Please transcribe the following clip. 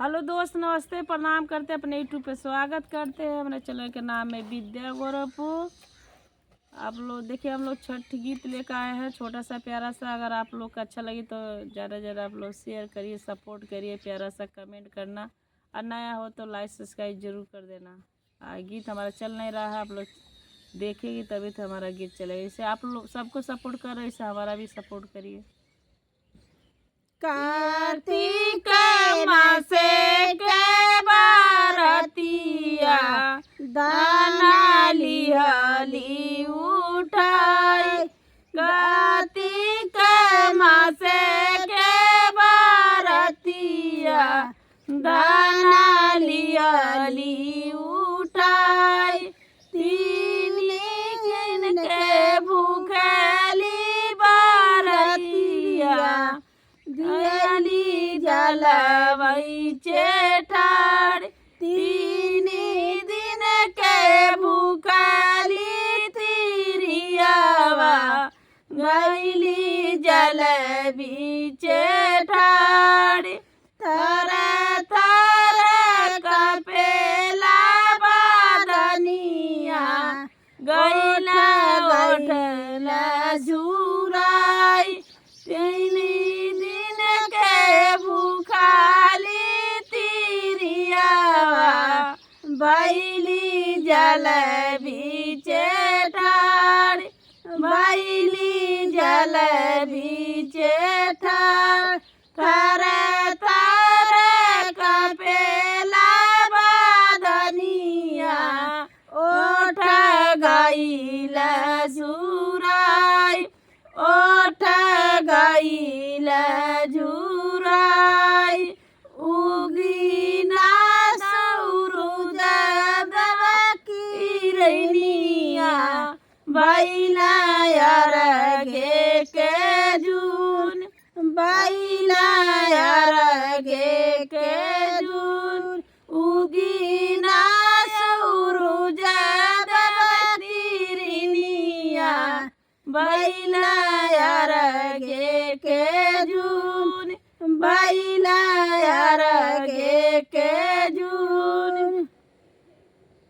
Hello दोस्त, नमस्ते, प्रणाम करते अपने यूट्यूब पे स्वागत करते हैं। हमारे चैनल के नाम है विद्या गोरखपुर। आप लोग देखिए, हम लोग छठ गीत लेकर आए हैं, छोटा सा प्यारा सा। अगर आप लोग का अच्छा लगे तो ज़्यादा से ज़्यादा आप लोग शेयर करिए, सपोर्ट करिए, प्यारा सा कमेंट करना, और नया हो तो लाइक सब्सक्राइब जरूर कर देना। गीत हमारा चल नहीं रहा है, आप लोग देखेंगे तभी तो हमारा गीत चलेगा। इसे आप लोग सबको सपोर्ट कर रहे, इसे हमारा भी सपोर्ट करिए। कार्तिक मासे के बारतिया दाना लिहली उठाई। कार्तिक मासे के बारतिया दाना लिहली उठाई। तीन दिन के भूखली बारतिया दियली जलवई चेठार। तीन दिन के भूखली तिरियावा गईली जलबी चेठार। थर थर कपेला बदनिया गईला ओठला झुराई। तीन दिन के भूखाली तिरियावा बैली जलबी चेठार। बैली जलबी चेठार। थर थर कपेला बदनिया ओठ गईला झुराई। ओठ गईला झुराई। उगीना सूरज देव की रैनिया बैला अरगे के जून। बैला अरगे के